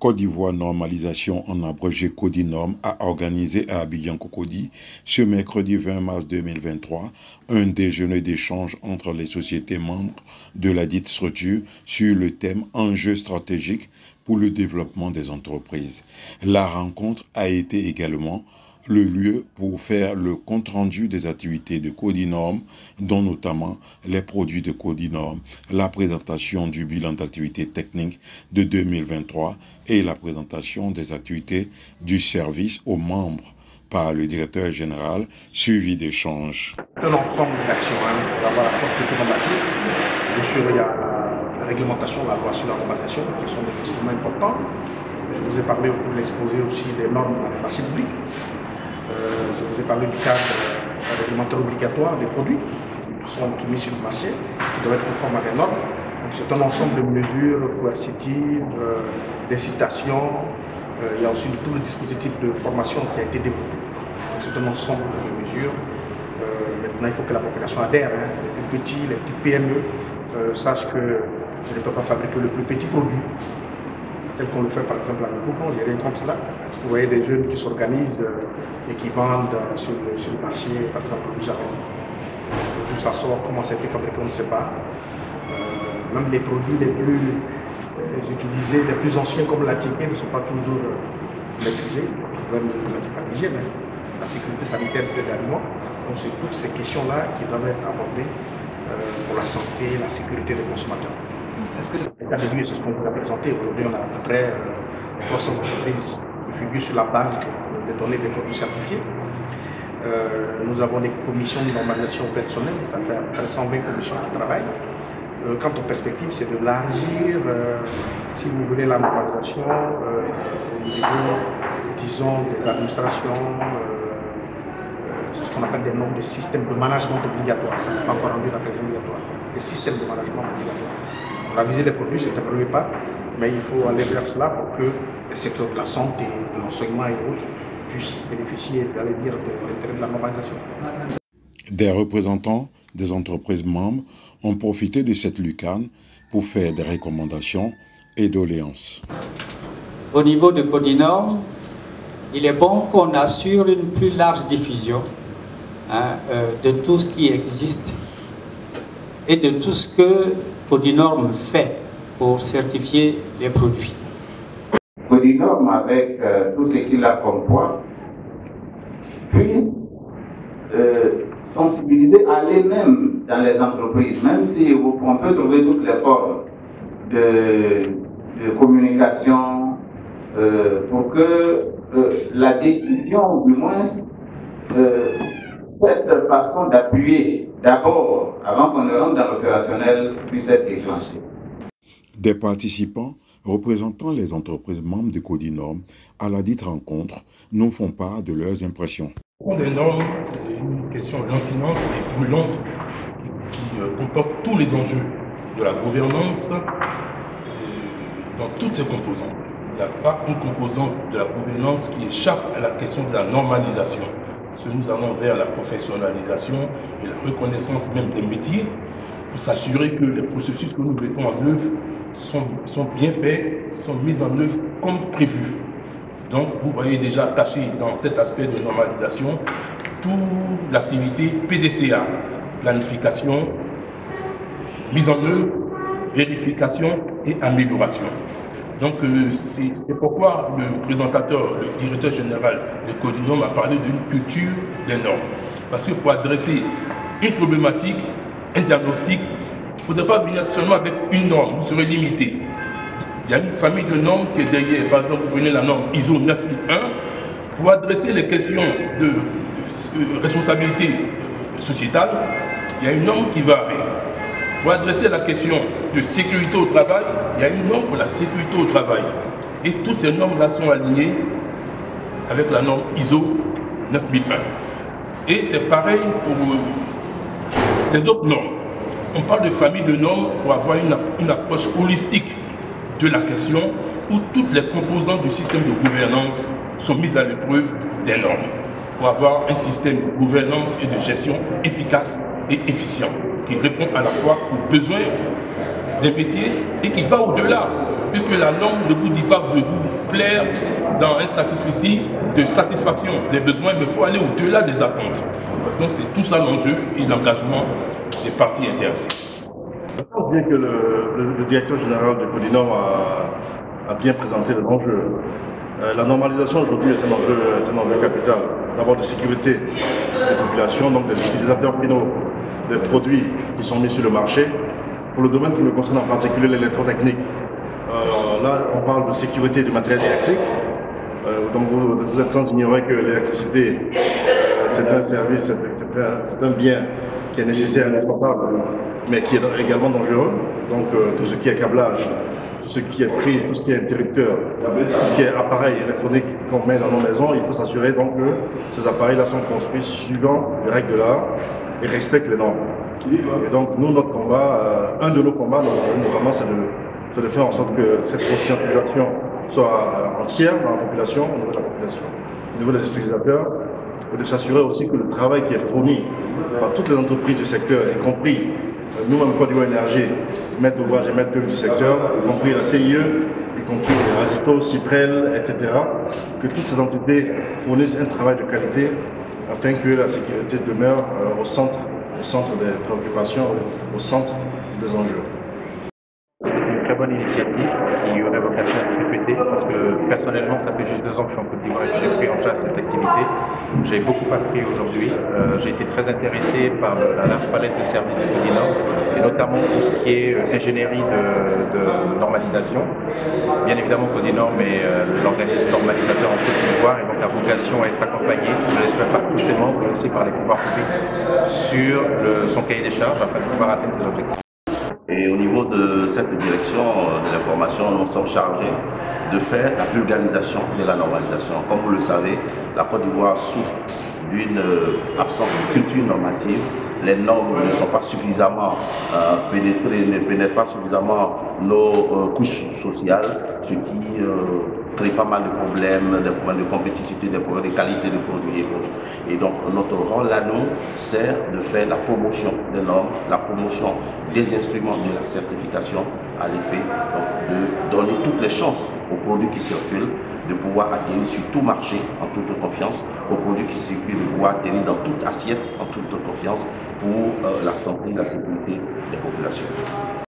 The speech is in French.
Côte d'Ivoire Normalisation, en abrégé Codinorm, a organisé à Abidjan-Cocody ce mercredi 20 mars 2023 un déjeuner d'échange entre les sociétés membres de la dite structure sur le thème enjeux stratégiques pour le développement des entreprises. La rencontre a été également le lieu pour faire le compte-rendu des activités de Codinorm, dont notamment les produits de Codinorm, la présentation du bilan d'activité technique de 2023 et la présentation des activités du service aux membres par le directeur général, suivi d'échanges. Un ensemble d'actions, on va avoir la forte normative. Bien sûr, il y a la réglementation, la loi sur la normalisation, qui sont des instruments importants. Je vous ai parlé au cours de l'exposé aussi des normes dans les marchés publics. Je vous ai parlé du cadre réglementaire obligatoire des produits qui sont mis sur le marché, qui doivent être conformes à des normes. C'est un ensemble de mesures coercitives, d'incitation. Il y a aussi tout le dispositif de formation qui a été développé. C'est un ensemble de mesures. Maintenant, il faut que la population adhère. Les plus petits, les petites PME sachent que je ne peux pas fabriquer le plus petit produit, tel qu'on le fait par exemple à Mekoukan. Il y a rien comme cela. Vous voyez des jeunes qui s'organisent et qui vendent sur le marché, par exemple au Japon. D'où ça sort, comment ça a été fabriqué, on ne sait pas. Même les produits les plus utilisés, les plus anciens comme la ticket ne sont pas toujours maîtrisés. Même l'hygiène, la sécurité sanitaire des aliments. Donc c'est toutes ces questions-là qui doivent être abordées pour la santé, la sécurité des consommateurs. Est-ce que l'état de lieu, c'est ce qu'on vous a présenté? Aujourd'hui, on a à peu près 300 entreprises qui figurent sur la base des données des produits certifiés. Nous avons des commissions de normalisation personnelle, ça fait à peu près 120 commissions de travail. Quant aux perspectives, c'est de l'élargir, si vous voulez, la normalisation au niveau, disons, des administrations, c'est ce qu'on appelle des normes de système de management obligatoire. Ça, c'est pas encore rendu la prévision obligatoire. Des systèmes de management obligatoire. La visée des produits, c'est un premier pas, mais il faut aller vers cela pour que les secteurs de la santé, de l'enseignement et autres puissent bénéficier, d'aller dire, de l'intérêt de la normalisation. Des représentants des entreprises membres ont profité de cette lucarne pour faire des recommandations et doléances. Au niveau de Codinorm, il est bon qu'on assure une plus large diffusion de tout ce qui existe et de tout ce que Codinorm fait pour certifier les produits. Codinorm, avec tout ce qu'il a comme poids, puisse sensibiliser, aller même dans les entreprises, même si on peut trouver toutes les formes de communication pour que la décision, du moins, cette façon d'appuyer d'abord, avant qu'on ne rentre dans l'opérationnel, puisse être déclenchée. Des participants représentant les entreprises membres de Codinorm à la dite rencontre nous font part de leurs impressions. Les normes, c'est une question lancinante et brûlante qui comporte tous les enjeux de la gouvernance dans toutes ses composantes. Il n'y a pas une composante de la gouvernance qui échappe à la question de la normalisation. Parce que nous allons vers la professionnalisation et la reconnaissance même des métiers pour s'assurer que les processus que nous mettons en œuvre sont bien faits, sont mis en œuvre comme prévu. Donc, vous voyez déjà attaché dans cet aspect de normalisation toute l'activité PDCA, planification, mise en œuvre, vérification et amélioration. Donc, c'est pourquoi le présentateur, le directeur général de Codinorm a parlé d'une culture des normes. Parce que pour adresser une problématique, un diagnostic, il ne faudrait pas venir seulement avec une norme, vous serez limité. Il y a une famille de normes qui est derrière. Par exemple, vous prenez la norme ISO 9001 pour adresser les questions de responsabilité sociétale. Il y a une norme qui va avec. Pour adresser la question de sécurité au travail, il y a une norme pour la sécurité au travail. Et toutes ces normes-là sont alignées avec la norme ISO 9001. Et c'est pareil pour les autres normes. On parle de famille de normes pour avoir une approche holistique de la question où toutes les composantes du système de gouvernance sont mises à l'épreuve des normes pour avoir un système de gouvernance et de gestion efficace et efficient qui répond à la fois aux besoins des métiers et qui va au-delà puisque la norme ne vous dit pas de vous plaire dans un satisfecit de satisfaction des besoins, mais il faut aller au-delà des attentes. Donc c'est tout ça l'enjeu et l'engagement des parties intéressées. Je pense bien que le directeur général de Codinorm a bien présenté les enjeux. La normalisation aujourd'hui est un enjeu capital. D'abord de sécurité des populations, donc des utilisateurs finaux des produits qui sont mis sur le marché. Pour le domaine qui me concerne en particulier l'électrotechnique, là on parle de sécurité du matériel électrique. Donc vous êtes sans ignorer que l'électricité c'est un service, c'est un bien qui est nécessaire, indispensable, mais qui est également dangereux. Donc tout ce qui est câblage, tout ce qui est prise, tout ce qui est interrupteur, tout ce qui est appareil électronique qu'on met dans nos maisons, il faut s'assurer donc que ces appareils-là sont construits suivant les règles de l'art et respectent les normes. Et donc nous, notre combat, un de nos combats, notamment, c'est de faire en sorte que cette conscientisation soit entière dans la population, au niveau de la population, au niveau des utilisateurs, et de s'assurer aussi que le travail qui est fourni par toutes les entreprises du secteur, y compris nous-mêmes, Côte d'Ivoire Énergie, maître d'ouvrage et maître d'œuvre du secteur, y compris la CIE, y compris les Rasito, Cyprel, etc., que toutes ces entités fournissent un travail de qualité afin que la sécurité demeure au centre des préoccupations, au centre des enjeux. Une très bonne initiative qui aurait vocation à être répétée parce que personnellement, ça fait juste 2 ans que je suis en Côte d'Ivoire et que j'ai pris en charge cette activité. J'ai beaucoup appris aujourd'hui. J'ai été très intéressé par la large palette de services de Codinorm et notamment tout ce qui est ingénierie de normalisation. Bien évidemment, Codinorm est l'organisme normalisateur en Côte d'Ivoire et donc a vocation à être accompagné, je l'espère par tous ses membres, mais aussi par les pouvoirs publics, sur son cahier des charges afin de pouvoir atteindre ses objectifs. Et au niveau de cette direction de l'information, nous sommes chargés de faire la vulgarisation de la normalisation. Comme vous le savez, la Côte d'Ivoire souffre d'une absence de culture normative. Les normes ne sont pas suffisamment pénétrées, ne pénètrent pas suffisamment nos couches sociales, ce qui crée pas mal de problèmes, des problèmes de compétitivité, des problèmes de qualité de produits et autres. Et donc notre rôle à nous sert de faire la promotion des normes, la promotion des instruments de la certification à l'effet de donner toutes les chances aux produits qui circulent, de pouvoir atterrir sur tout marché en toute confiance, aux produits qui circulent, de pouvoir atterrir dans toute assiette en toute confiance pour la santé et la sécurité des populations.